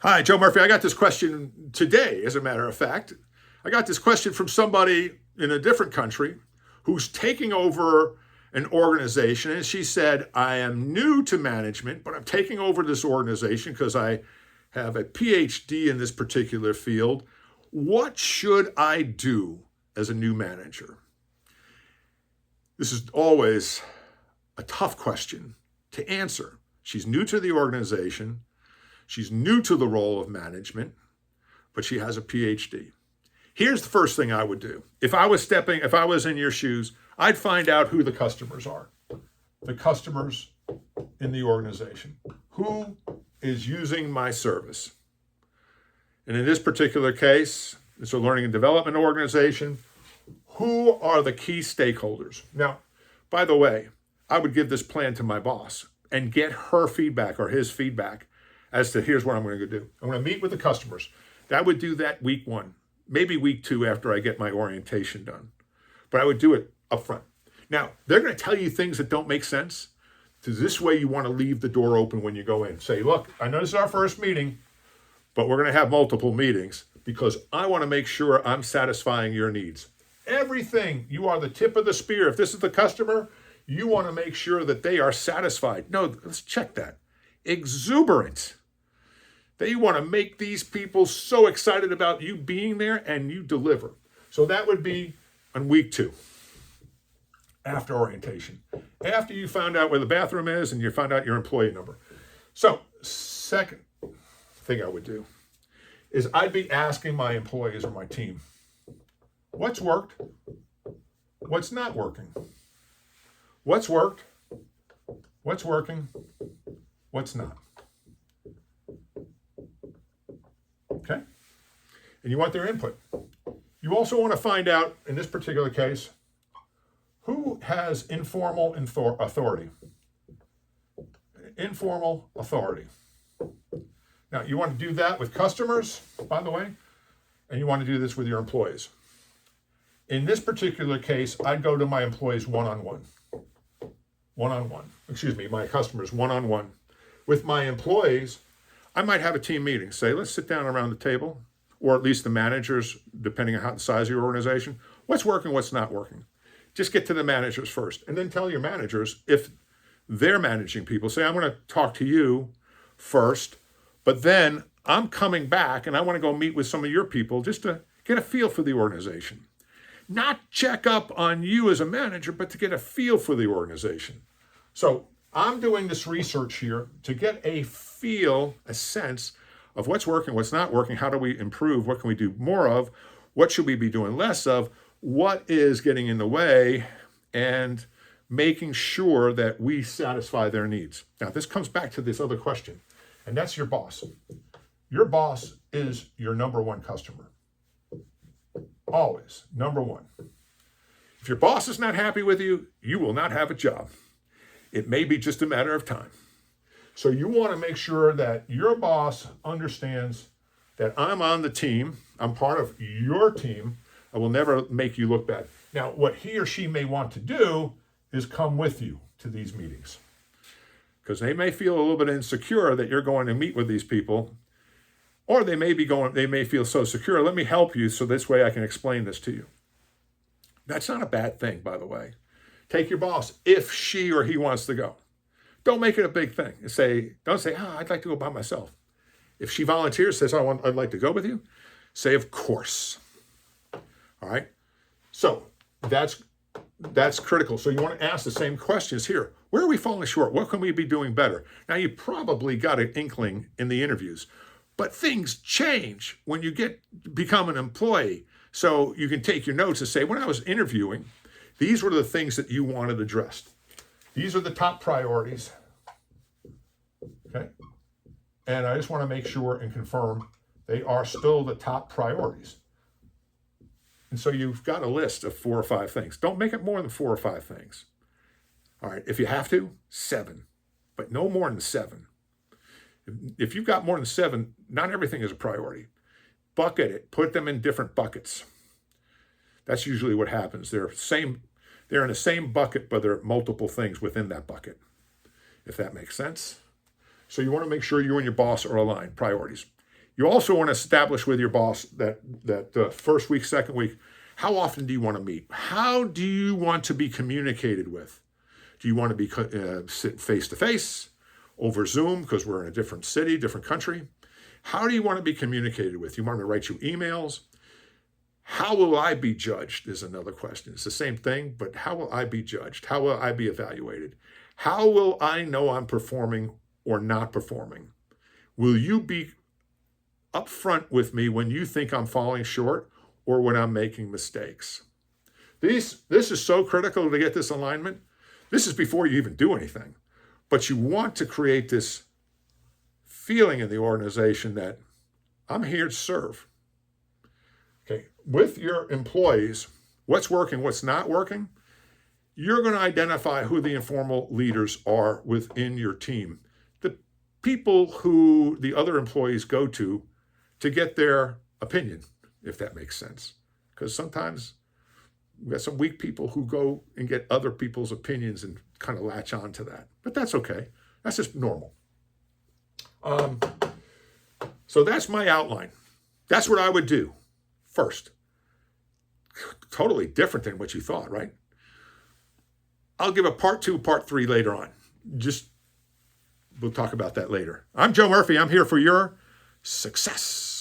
Hi, Joe Murphy. I got this question today, as a matter of fact. I got this question from somebody in a different country who's taking over an organization. And she said, I am new to management, but I'm taking over this organization because I have a PhD in this particular field. What should I do as a new manager? This is always a tough question to answer. She's new to the organization. She's new to the role of management, but she has a PhD. Here's the first thing I would do. If I was in your shoes, I'd find out who the customers are. The customers in the organization. Who is using my service? And in this particular case, it's a learning and development organization. Who are the key stakeholders? Now, by the way, I would give this plan to my boss and get her feedback or his feedback as to here's what I'm going to do. I'm going to meet with the customers. I would do that week 1, maybe week 2 after I get my orientation done. But I would do it up front. Now, they're going to tell you things that don't make sense. So this way you want to leave the door open when you go in. Say, look, I know this is our first meeting, but we're going to have multiple meetings because I want to make sure I'm satisfying your needs. Everything, you are the tip of the spear. If this is the customer, you want to make sure that they are satisfied. No, let's check that. Exuberant. They want to make these people so excited about you being there, and you deliver. So that would be on week 2, after orientation. After you found out where the bathroom is and you found out your employee number. So, second thing I would do is I'd be asking my employees or my team, what's worked? What's not working? What's worked? What's working? What's not? Okay? And you want their input. You also want to find out, in this particular case, who has informal authority. Informal authority. Now, you want to do that with customers, by the way, and you want to do this with your employees. In this particular case, I'd go to my employees one-on-one. My customers one-on-one. With my employees, I might have a team meeting. Say, let's sit down around the table, or at least the managers, depending on how the size of your organization. What's working, what's not working? Just get to the managers first, and then tell your managers if they're managing people. Say, I'm going to talk to you first, but then I'm coming back and I want to go meet with some of your people just to get a feel for the organization. Not check up on you as a manager, but to get a feel for the organization. So I'm doing this research here to get a feel, a sense of what's working, what's not working, how do we improve, what can we do more of, what should we be doing less of, what is getting in the way, and making sure that we satisfy their needs. Now, this comes back to this other question, and that's your boss. Your boss is your number one customer. Always, number one. If your boss is not happy with you, you will not have a job. It may be just a matter of time. So you want to make sure that your boss understands that I'm on the team, I'm part of your team, I will never make you look bad. Now, what he or she may want to do is come with you to these meetings, because they may feel a little bit insecure that you're going to meet with these people, or they may feel so secure, let me help you so this way I can explain this to you. That's not a bad thing, by the way. Take your boss if she or he wants to go. Don't make it a big thing. Don't say, I'd like to go by myself. If she volunteers, says, I'd like to go with you, say, of course. All right? So that's critical. So you want to ask the same questions here. Where are we falling short? What can we be doing better? Now, you probably got an inkling in the interviews, but things change when you become an employee. So you can take your notes and say, when I was interviewing, these were the things that you wanted addressed. These are the top priorities. Okay? And I just want to make sure and confirm they are still the top priorities. And so you've got a list of 4 or 5 things. Don't make it more than 4 or 5 things. All right, if you have to, 7, but no more than 7. If you've got more than 7, not everything is a priority. Bucket it, put them in different buckets. That's usually what happens. They're in the same bucket, but there are multiple things within that bucket, if that makes sense. So you want to make sure you and your boss are aligned, priorities. You also want to establish with your boss that first week, second week, how often do you want to meet? How do you want to be communicated with? Do you want to be sit face-to-face, over Zoom, because we're in a different city, different country? How do you want to be communicated with? You want me to write you emails? How will I be judged is another question. It's the same thing, but how will I be judged? How will I be evaluated? How will I know I'm performing or not performing? Will you be upfront with me when you think I'm falling short or when I'm making mistakes? This is so critical to get this alignment. This is before you even do anything. But you want to create this feeling in the organization that I'm here to serve. Okay, with your employees, what's working, what's not working, you're going to identify who the informal leaders are within your team. The people who the other employees go to get their opinion, if that makes sense. Because sometimes we got some weak people who go and get other people's opinions and kind of latch on to that. But that's okay. That's just normal. So that's my outline. That's what I would do first. Totally different than what you thought, right? I'll give a part 2, part 3 later on. We'll talk about that later. I'm Joe Murphy. I'm here for your success.